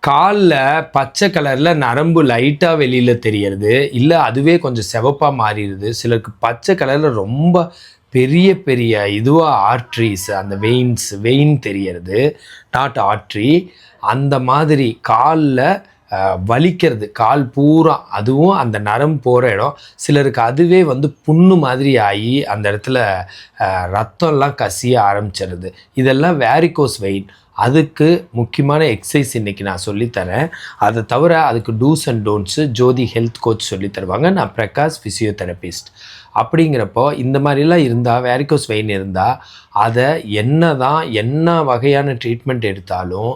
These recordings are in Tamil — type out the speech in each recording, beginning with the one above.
காலில் பச்சை கலரில் நரம்பு லைட்டாக வெளியில் தெரியறது, இல்லை அதுவே கொஞ்சம் சிவப்பாக மாறிடுது. சிலருக்கு பச்சை கலரில் ரொம்ப பெரிய பெரிய இதுவாக ஆர்ட்ரிஸ், அந்த வெயின் தெரியறது, நாட் ஆர்ட்ரி. அந்த மாதிரி காலில் வலிக்கிறது, கால் பூரா, அதுவும் அந்த நரம்பு போகிற இடம். சிலருக்கு அதுவே புண்ணு மாதிரி ஆகி அந்த இடத்துல ரத்தம்லாம் கசிய ஆரம்பிச்சிருது. இதெல்லாம் வேரிகோஸ் வெயின். அதுக்கு முக்கியமான எக்ஸசைஸ் இன்றைக்கி நான் சொல்லித்தரேன். அதை தவிர அதுக்கு do's and don'ts Jyothi health coach சொல்லி தருவாங்க. நான் பிரகாஷ் ஃபிசியோதெரபிஸ்ட். அப்படிங்கிறப்போ இந்த மாதிரிலாம் இருந்தால், வேரிகோஸ் வெயின் இருந்தால், அதை என்ன வகையான ட்ரீட்மெண்ட் எடுத்தாலும்,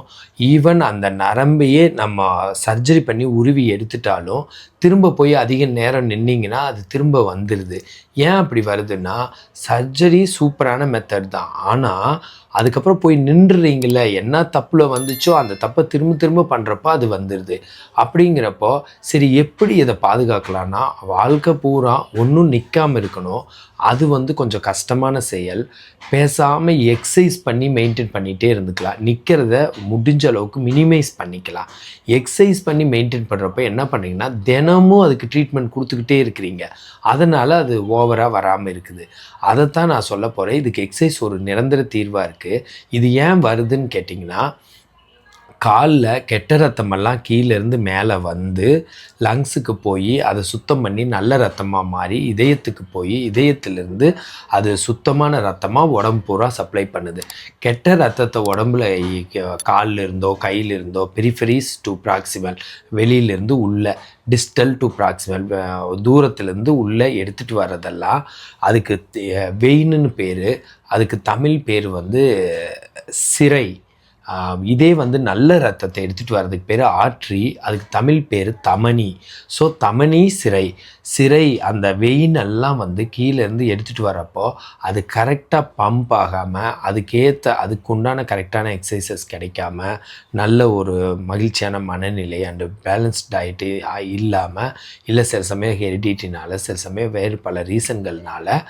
ஈவன் அந்த நரம்பையே நம்ம சர்ஜரி பண்ணி உருவி எடுத்துட்டாலும் திரும்ப போய் அதிக நேரம் நின்னிங்கன்னா அது திரும்ப வந்துடுது. ஏன் அப்படி வருதுன்னா, சர்ஜரி சூப்பரான மெத்தட் தான், ஆனால் அதுக்கப்புறம் போய் நின்றுறீங்கள, என்ன தப்பில் வந்துச்சோ அந்த தப்பை திரும்ப பண்ணுறப்போ அது வந்துடுது. அப்படிங்கிறப்போ சரி, எப்படி இதை பாதுகாக்கலான்னா, வாழ்க்கை பூரா ஒன்றும் நிற்காமல் இருக்கணும். அது கொஞ்சம் கஷ்டமான செயல். பேசாமல் எக்ஸசைஸ் பண்ணி மெயின்டைன் பண்ணிகிட்டே இருந்துக்கலாம். நிற்கிறத முடிஞ்ச அளவுக்கு மினிமைஸ் பண்ணிக்கலாம். எக்ஸசைஸ் பண்ணி மெயின்டைன் பண்ணுறப்ப என்ன பண்ணிங்கன்னா, தினமும் அதுக்கு ட்ரீட்மெண்ட் கொடுத்துக்கிட்டே இருக்கிறீங்க. அதனால் அது ஓவராக வராமல் இருக்குது. அதைத்தான் நான் சொல்ல போகிறேன். இதுக்கு எக்ஸசைஸ் ஒரு நிரந்தர தீர்வாக இருக்குது. இது ஏன் வருதுன்னு கேட்டிங்கன்னா, காலில் கெட்ட ரத்தமெல்லாம் கீழேருந்து மேலே வந்து லங்ஸுக்கு போய் அதை சுத்தம் பண்ணி நல்ல ரத்தமாக மாறி இதயத்துக்கு போய் இதயத்திலேருந்து அது சுத்தமான ரத்தமாக உடம்பு பூரா சப்ளை பண்ணுது. கெட்ட ரத்தத்தை உடம்புல காலில் இருந்தோ கையில் இருந்தோ, பெரிஃபெரிஸ் டு ப்ராக்சிமல், வெளியிலேருந்து உள்ள, டிஸ்டல் டு ப்ராக்சிமல், தூரத்துலேருந்து உள்ளே எடுத்துகிட்டு வர்றதெல்லாம் அதுக்கு வெயின்னு பேர். அதுக்கு தமிழ் பேர் சிரை. இதே நல்ல ரத்தத்தை எடுத்துகிட்டு வர்றதுக்கு பேர் ஆர்ட்ரி. அதுக்கு தமிழ் பேர் தமனி. ஸோ தமனி, சிரை அந்த வெயினெல்லாம் கீழேருந்து எடுத்துகிட்டு வரப்போ அது கரெக்டாக பம்ப் ஆகாமல், அதுக்குண்டான கரெக்டான எக்ஸசைசஸ் கிடைக்காம, நல்ல ஒரு மகிழ்ச்சியான மனநிலை அண்டு பேலன்ஸ்ட் டயட்டு இல்லாமல், இல்லை சில சமயம் ஹெரிடிட்டினால, சில சமயம் வேறு பல ரீசன்கள்னால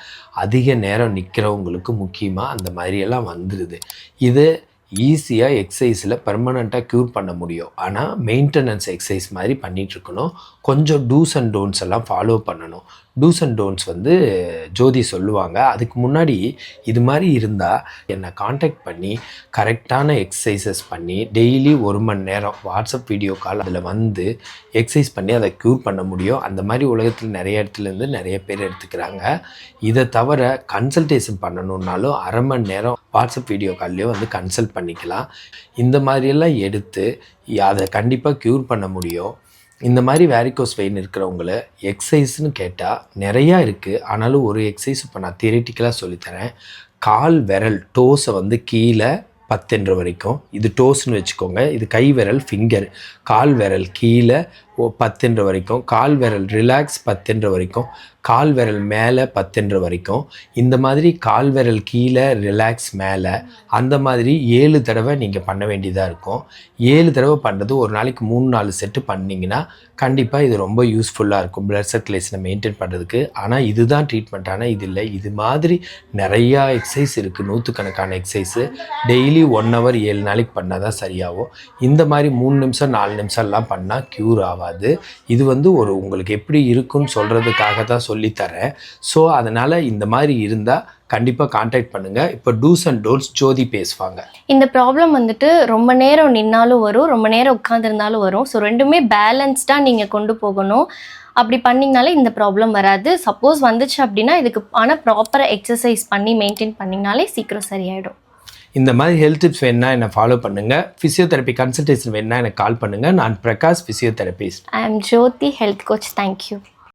அதிக நேரம் நிற்கிறவங்களுக்கு முக்கியமாக அந்த மாதிரியெல்லாம் வந்துடுது. இது ஈஸியாக எக்ஸசைஸில் பெர்மனண்ட்டாக க்யூர் பண்ண முடியும். ஆனால் மெயின்டெனன்ஸ் எக்ஸசைஸ் மாதிரி பண்ணிகிட்ருக்கணும். கொஞ்சம் டூஸ் அண்ட் டோன்ட்ஸ் எல்லாம் ஃபாலோ பண்ணணும். டூஸ் அண்ட் டோன்ட்ஸ் ஜோதி சொல்லுவாங்க. அதுக்கு முன்னாடி இது மாதிரி இருந்தால் என்னை காண்டாக்ட் பண்ணி கரெக்டான எக்ஸசைசஸ் பண்ணி டெய்லி 1 மணி நேரம் வாட்ஸ்அப் வீடியோ கால் அதில் எக்ஸசைஸ் பண்ணி அதை க்யூர் பண்ண முடியும். அந்த மாதிரி உலகத்தில் நிறைய இடத்துலேருந்து நிறைய பேர் எடுத்துக்கிறாங்க. இதை தவிர கன்சல்டேஷன் பண்ணணுன்னாலும் 1/2 மணி நேரம் வாட்ஸ்அப் வீடியோ கால்லையோ கன்சல்ட் பண்ணிக்கலாம். இந்த மாதிரியெல்லாம் எடுத்து அதை கண்டிப்பாக க்யூர் பண்ண முடியும். இந்த மாதிரி வேரிகோஸ் வெயின் இருக்கிறவங்கள எக்ஸசைஸ்னு கேட்டால் நிறையா இருக்குது. ஆனாலும் ஒரு எக்ஸசைஸ் இப்போ நான் தியரிட்டிக்கலாக சொல்லித்தரேன். கால் விரல் டோஸை கீழே 10 வரைக்கும், இது டோஸ்ன்னு வச்சுக்கோங்க. இது கை விரல் ஃபிங்கர். கால் விரல் கீழே 10 வரைக்கும், கால் விரல் ரிலாக்ஸ் 10 வரைக்கும், கால் விரல் மேலே 10 வரைக்கும். இந்த மாதிரி கால் விரல் கீழே ரிலாக்ஸ் மேலே, அந்த மாதிரி 7 தடவை நீங்கள் பண்ண வேண்டியதாக இருக்கும். 7 தடவை பண்ணுறது ஒரு நாளைக்கு 3-4 செட்டு பண்ணிங்கன்னா கண்டிப்பாக இது ரொம்ப யூஸ்ஃபுல்லாக இருக்கும் பிளட் சர்க்குலேஷனை மெயின்டைன் பண்ணுறதுக்கு. ஆனால் இதுதான் ட்ரீட்மெண்ட், ஆனால் இது இல்லை. இது மாதிரி நிறையா எக்ஸசைஸ் இருக்குது, நூற்றுக்கணக்கான எக்ஸசைஸு. டெய்லி 1 ஹவர் 7 நாளைக்கு பண்ணால் தான் சரியாகும். இந்த மாதிரி 3 நிமிஷம் 4 நிமிஷம்லாம் பண்ணால் க்யூர் ஆகாது. இது ஒரு உங்களுக்கு எப்படி இருக்குன்னு சொல்கிறதுக்காக தான் சொல்லித்தரேன். ஸோ அதனால் இந்த மாதிரி இருந்தால் கண்டிப்பாக கான்டாக்ட் பண்ணுங்கள். இப்போ டூஸ் அண்ட் டோன்ட்ஸ் ஜோதி பேசுவாங்க. இந்த ப்ராப்ளம் ரொம்ப நேரம் நின்னாலும் வரும், ரொம்ப நேரம் உட்காந்துருந்தாலும் வரும். ஸோ ரெண்டுமே பேலன்ஸ்டாக நீங்கள் கொண்டு போகணும். அப்படி பண்ணிங்கனாலே இந்த ப்ராப்ளம் வராது. சப்போஸ் வந்துச்சு அப்படின்னா இதுக்கு ஆனால் ப்ராப்பராக எக்ஸசைஸ் பண்ணி மெயின்டைன் பண்ணிங்கனாலே சீக்கிரம் சரியாயிடும். இந்த மாதிரி ஹெல்த் டிப்ஸ் வேணுன்னா என்னை ஃபாலோ பண்ணுங்கள். ஃபிசியோதெரப்பி கன்சல்டேஷன் வேணுன்னா எனக்கு கால் பண்ணுங்கள். நான் Prakash physiotherapist. I am Jothi health coach. Thank you.